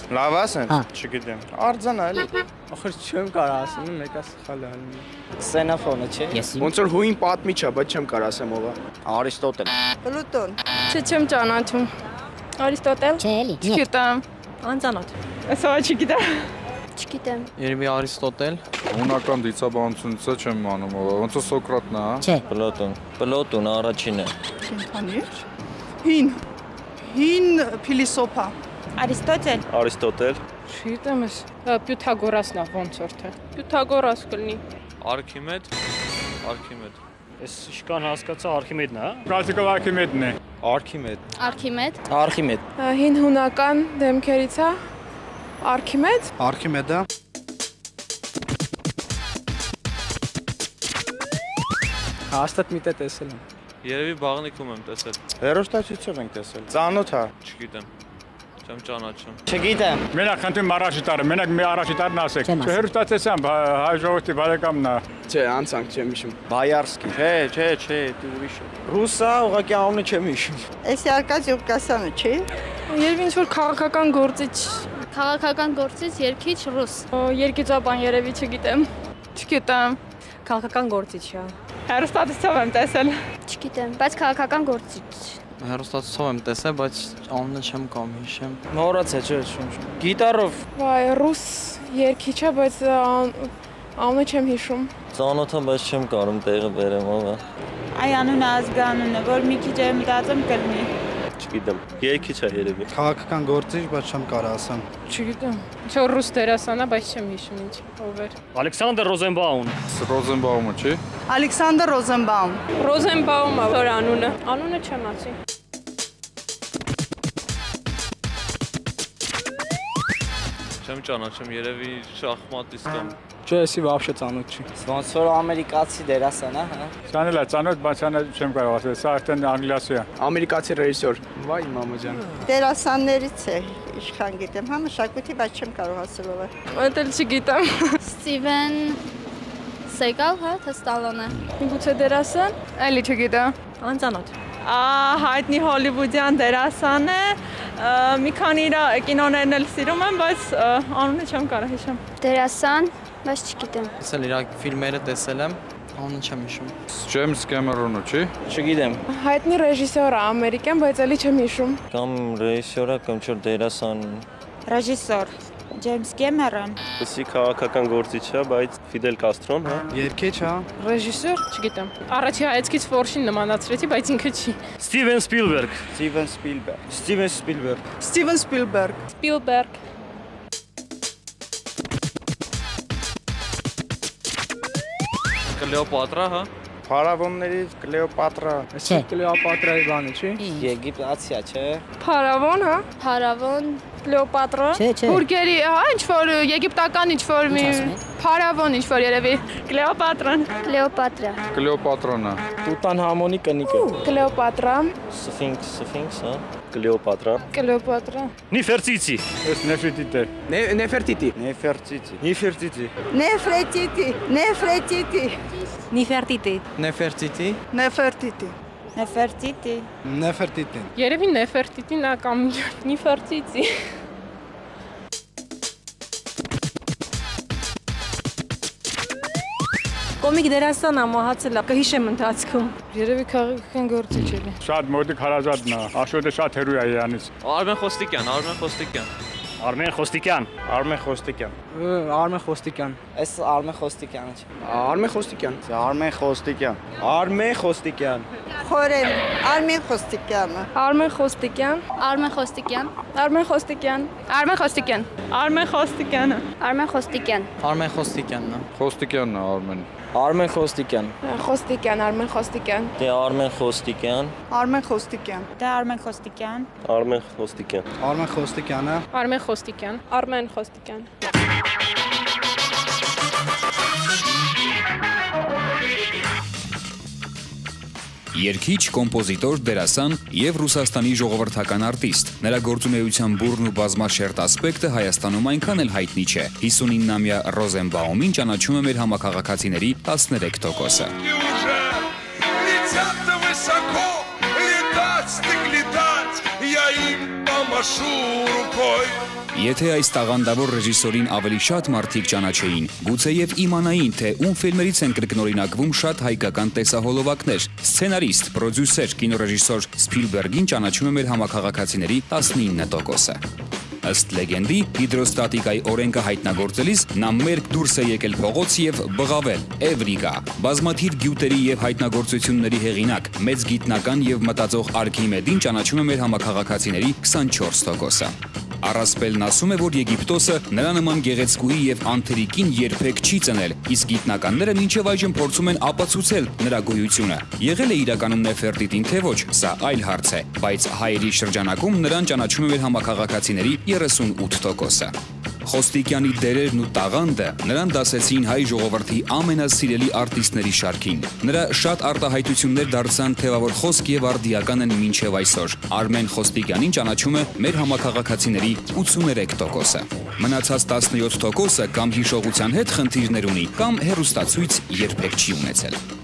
Լավ ասեն, չգիտեմ։ Արձանա էլի։ Ախր չեմ կարող ասեմ, մեկը սխալ է անում։ Կսենոֆոնը չէ։ Ոնց որ հույն պատմիչ է, բայց չեմ կարող ասեմ ով է։ Արիստոտել։ Պլուտոն։ Չեմ ճանաչում։ Արիստոտել։ Չէ, էլի։ Չգիտեմ։ Անծանոթ։ Ասա չգիտեմ։ Չգիտեմ։ Երևի Արիստոտել։ Հունական դիցաբանությունից չեմ անում ով է։ Ոնց որ Սոկրատն է, հա։ Չէ։ Պլոտոն առաջինը։ Քանիչ։ Հին փիլիսոփա։ Արիստոտել։ Չգիտեմ ես։ Պյութագորասն է ոնց որ թե։ Պյութագորաս կլինի։ Արքիմեդ։ Ես իշքան հասկացա Արքիմեդն է, հա։ Պրակտիկալ Արքիմեդն է։ Արքիմեդ։ Հին հունական դեմքերից է։ Արքիմեդը։ Հաստատ մի տե տեսել եմ։ Երևի բաղնիքում եմ տեսել։ Հերոստացիություն ենք տեսել։ Ծանոթ է։ Չգիտեմ։ Չեմ ճանաչում։ Չգիտեմ։ Մենակ խնդրում առաջիտարը, մենակ մի առաջիտարն ասեք։ Հերոստացիան հայ ժողովրդի բարեկամն է։ Չէ, անցանք չեմ հիշում։ Բայարսկի։ Չէ, դու ուրիշ ես։ Ռուսա ուղղակի անունը չեմ հիշում։ Էսի Արկադի Ուկասյանը չի։ Երևի ինչ որ քաղաքական գործիչ։ Քաղաքական գործից երկիչ ռուս։ Երգիծաբան երևի չգիտեմ։ Չգիտեմ։ Քաղաքական գործիչ է։ Հերոստատուսով եմ տեսել։ Չգիտեմ, բայց քաղաքական գործիչ։ Հերոստատուսով եմ տեսել, բայց անունը չեմ կամ հիշեմ։ Մոռացա, չէ։ Գիտարով։ Վայ, ռուս երգիչ է, բայց անունը չեմ հիշում։ Ծանոթը, բայց չեմ կարող տեղը բերեմ ով է։ Այ անունը ազգանունը, որ մի քիչ եմ մտածում կլինի։ Չգիտեմ։ Երկիչ է երևի։ Քաղաքական գործիչ, բայց չեմ կարող ասեմ։ Չգիտեմ։ Չէ ռուս դերասան է, բայց չեմ հիշում ինչ ով էր։ Ալեքսանդր Ռոզենբաուն։ Ռոզենբաումը չի։ Ալեքսանդր Ռոզենբաում։ Ռոզենբաումը որ անունը։ Անունը չեմ ասի։ Չեմ ճանաչում, երևի շախմատիստ եմ։ Չէ, էսի вообще ծանոթ չի։ Ոնց որ ամերիկացի դերասան է, հա։ Սան էլ է ծանոթ, բայց սան չեմ կարող ասել, սա արդեն անգլիացի է։ Ամերիկացի ռեժիսոր։ Վայ մամա ջան։ Դերասաններից է, իշքան գիտեմ, հա մշակույթի, բայց չեմ կարող ասել ով է։ Այդ էլ չգիտեմ։ Ստիվեն Սեգալ, հա, թե Ստալոնե։ Միգուցե դերասան։ Էլի չգիտեմ։ Անծանոթ։ Հայտնի հոլիվուդյան դերասան է։ Մի քանի իր կինոներն էլ սիրում եմ, բայց անունը չեմ կարող հիշեմ։ Դերասան, բայց չգիտեմ։ Տեսել իր ֆիլմերը տեսել եմ, անունը չեմ հիշում։ Ջեյմս Կեմերոնը չի։ Չգիտեմ։ Հայտնի ռեժիսոր է ամերիկյան, բայց էլի չեմ հիշում։ Կամ ռեժիսորա, կամ չէ դերասան։ Ռեժիսոր Ջեյմս Կեմերոն։ Էսի քաղաքական գործիչ է, բայց Ֆիդել Կաստրոն, հա։ Երկիչ, հա։ Ռեժիսոր, չգիտեմ։ Առաջի հայացքից ֆորշին նմանացրեցի, բայց ինքը չի։ Ստիվեն Սպիլբերգ։ Ստիվեն Սպիլբերգ։ Սպիլբերգ։ Կլեոպատրա, հա։ Փարավոններից Կլեոպատրա։ Էսի Կլեոպատրայի բանը չի։ Եգիպտացիա, չէ։ Փարավոն, հա։ Փարավոն։ Կլեոպատրա։ Չէ։ Բուրգերի, հա, ինչ որ եգիպտական ինչ որ մի փարավոն ինչ որ երևի։ Կլեոպատրան։ Կլեոպատրա։ Կլեոպատրան է։ Տուտանհամոնի կնիկը։ Կլեոպատրա։ Սֆինքս, հա։ Կլեոպատրա։ Կլեոպատրա։ Նիֆերտիցի։ Էս Նեֆրիտիտ է։ Նեֆերտիտի։ Նեֆերտիտի։ Երևի նեֆերտիտին է կամ նիֆերտիտի։ Կոմիկ դերասան ամոհացել է, կհիշեմ ընթացքում։ Երևի քաղաքական գործիչ է։ Շատ մոդիկ հարազատն է։ Աշոտը շատ հերույ է իրանից։ Արմեն Խոստիկյան։ Արմեն Խոստիկյան։ Արմեն Խոստիկյան։ Արմեն Խոստիկյան։ Այս Արմեն Խոստիկյանը չէ։ Արմեն Խոստիկյան։ Արմեն Խոստիկյան։ Արմեն Խոստիկյան։ Խորեն Արմեն Խոստիկյանը։ Արմեն Խոստիկյան։ Արմեն Խոստիկյան։ Արմեն Խոստիկյան։ Արմեն Խոստիկյան։ Արմեն Խոստիկյանը։ Արմեն Խոստիկյան։ Արմեն Խոստիկյանն է։ Խոստիկյանն է Արմեն։ Արմեն Խոստիկյան։ Խոստիկյան, Արմեն Խոստիկյան։ Դե Արմեն Խոստիկյան։ Արմեն Խոստիկյան։ Դա Արմեն Խոստիկյան։ Արմեն Խոստիկյան։ Արմեն Խոստիկյանը։ Արմեն Խոստիկյան։ Արմեն Խոստիկյան։ Երգիչ, կոմպոզիտոր, դերասան եւ Ռուսաստանի ժողովրդական արտիստ։ Նրա գործունեության բուրն ու բազմաշերտ ասպեկտը Հայաստանում այնքան էլ հայտնի չէ։ 59-ամյա Ռոզենբաումին ճանաչում է մեր համակարգացիների 13%-ը։ Я им помогу. Եթե այս տաղանդավոր ռեժիսորին ավելի շատ մարդիկ ճանաչեին, գուցեև իմանային, թե ում ֆիլմերից են կրկնօրինակվում շատ հայկական տեսահոլովակներ։ Սցենարիստ, պրոդյուսեր, կինոռեժիսոր Սփիլբերգին ճանաչում է մեր համաքաղաքացիների 19%-ը։ Ըստ լեգենդի, հիդրոստատիկայի օրենքը հայտնագործելիս նա մերկ դուրս է եկել փողոց եւ բղավել Էվրիկա։ Բազմաթիվ գյուտերի եւ հայտնագործությունների հեղինակ, մեծ գիտնական եւ մտածող Արքիմեդին ճանաչում է մեր համաքաղաքացիների 24%-ը։ Առասպելն ասում է, որ Եգիպտոսը նրա նման գեղեցկուի եւ անթերիկին երբեք չի ծնել, իսկ գիտնականները մինչեւ այժմ փորձում են ապացուցել նրա գոյությունը։ Եղել է իրականում Նեֆերտիտին թե ոչ, սա այլ հարց է, բայց հայերի շրջանակում նրան ճանաչում է մեր համաքաղաքացիների 38%-ը։ Խոստիկյանի դերերն ու տաղանդը նրան դասեցին հայ ժողովրդի ամենասիրելի արտիստների շարքին։ Նրա շատ արտահայտություններ դարձան թևավոր խոսք եւ արդիական են մինչեւ այսօր։ Արմեն Խոստիկյանին ճանաչում է մեր համաքաղաքացիների 83%-ը։ Մնացած 17%-ը կամ հիշողության հետ խնդիրներ ունի, կամ հեռուստացույց երբեք չի ունեցել։